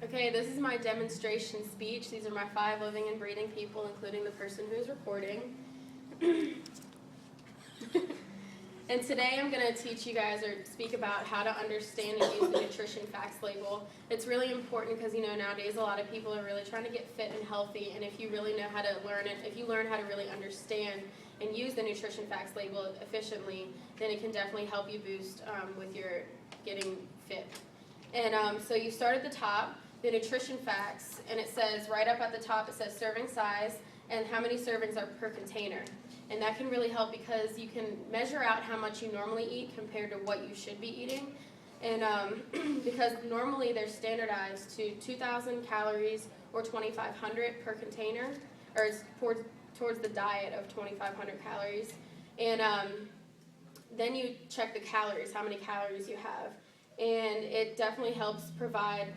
Okay, this is my demonstration speech. These are my 5 living and breathing people, including the person who's recording. And today I'm going to teach you guys or speak about how to understand and use the nutrition facts label. It's really important because, nowadays a lot of people are really trying to get fit and healthy, and if you really know how to learn it, if you learn how to really understand and use the nutrition facts label efficiently, then it can definitely help you boost with your getting fit. And so you start at the top, the nutrition facts, and it says right up at the top, it says serving size and how many servings are per container. And that can really help because you can measure out how much you normally eat compared to what you should be eating. And because normally they're standardized to 2,000 calories or 2,500 per container, or it's towards the diet of 2,500 calories. And then you check the calories, how many calories you have. And it definitely helps provide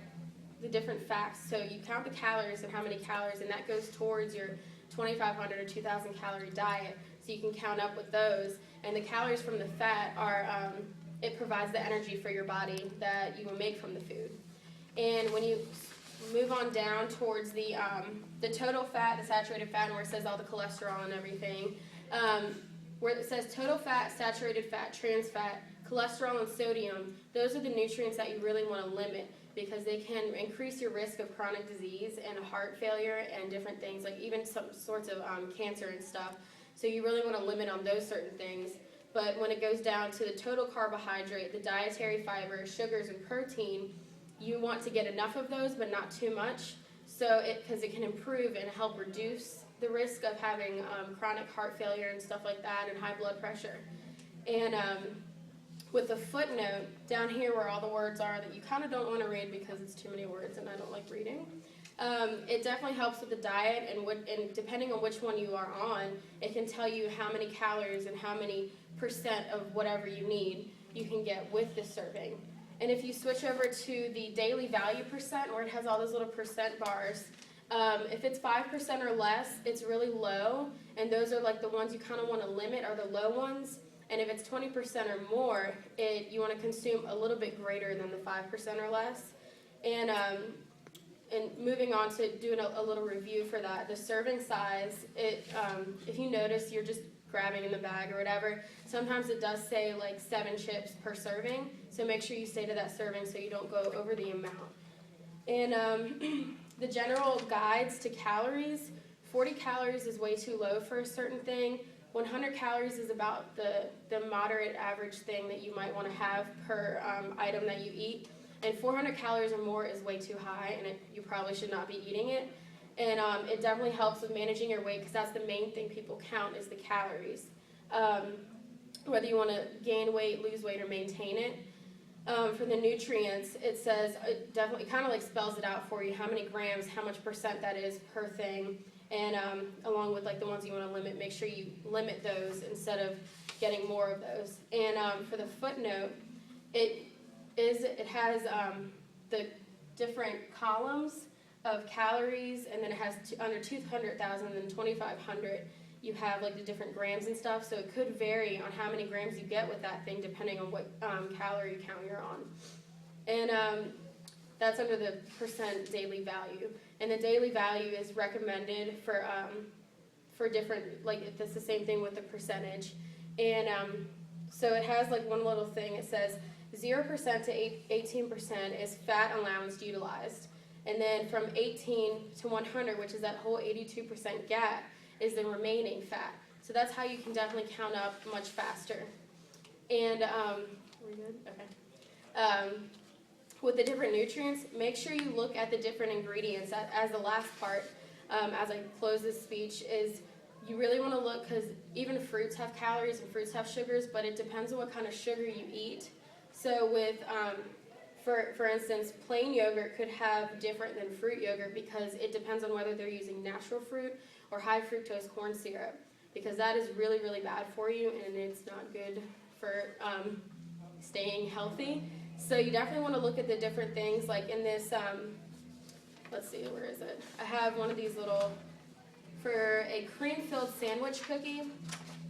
the different facts. So you count the calories and how many calories, and that goes towards your 2,500 or 2,000 calorie diet, so you can count up with those. And the calories from the fat are, it provides the energy for your body that you will make from the food. And when you move on down towards the total fat, the saturated fat, and where it says all the cholesterol and everything, where it says total fat, saturated fat, trans fat, cholesterol, and sodium, those are the nutrients that you really want to limit, because they can increase your risk of chronic disease and heart failure and different things, like even some sorts of cancer and stuff. So you really want to limit on those certain things. But when it goes down to the total carbohydrate, the dietary fiber, sugars, and protein, you want to get enough of those, but not too much, so because it can improve and help reduce the risk of having chronic heart failure and stuff like that, and high blood pressure. And with the footnote down here where all the words are that you kind of don't want to read because it's too many words and I don't like reading, it definitely helps with the diet, and depending on which one you are on, it can tell you how many calories and how many percent of whatever you need you can get with the serving. And if you switch over to the daily value percent, where it has all those little percent bars, if it's 5% or less, it's really low, and those are like the ones you kind of want to limit, are the low ones. And if it's 20% or more, you want to consume a little bit greater than the 5% or less. And moving on to doing a little review for that, the serving size, if you notice you're just grabbing in the bag or whatever, sometimes it does say like 7 chips per serving, so make sure you stay to that serving so you don't go over the amount. And the general guides to calories, 40 calories is way too low for a certain thing. 100 calories is about the moderate average thing that you might want to have per item that you eat. And 400 calories or more is way too high, and you probably should not be eating it. And it definitely helps with managing your weight, because that's the main thing people count is the calories. Whether you want to gain weight, lose weight, or maintain it. For the nutrients, it says, it definitely kind of like spells it out for you, how many grams, how much percent that is per thing. And along with like the ones you want to limit, make sure you limit those instead of getting more of those. And for the footnote, it has the different columns of calories, and then it has under 200,000 and 2,500. You have like the different grams and stuff, so it could vary on how many grams you get with that thing depending on what calorie count you're on. And that's under the percent daily value. And the daily value is recommended for different, like it's the same thing with the percentage. And so it has like one little thing, it says 0% to 18% is fat allowance utilized. And then from 18 to 100, which is that whole 82% gap, is the remaining fat. So that's how you can definitely count up much faster. And, are we good? Okay. With the different nutrients, make sure you look at the different ingredients. As the last part, as I close this speech, is you really want to look, because even fruits have calories and fruits have sugars, but it depends on what kind of sugar you eat. So with, for instance, plain yogurt could have different than fruit yogurt, because it depends on whether they're using natural fruit or high fructose corn syrup, because that is really, really bad for you, and it's not good for staying healthy. So you definitely want to look at the different things, like in this, let's see, where is it? I have one of these little, for a cream-filled sandwich cookie,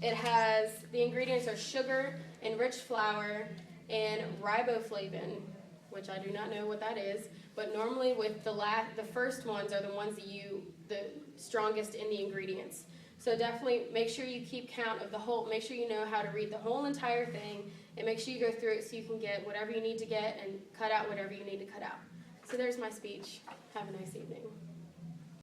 it has, the ingredients are sugar, enriched flour, and riboflavin, which I do not know what that is, but normally with the first ones are the ones that the strongest in the ingredients. So definitely make sure you keep count of the whole, make sure you know how to read the whole entire thing, and make sure you go through it so you can get whatever you need to get and cut out whatever you need to cut out. So there's my speech. Have a nice evening.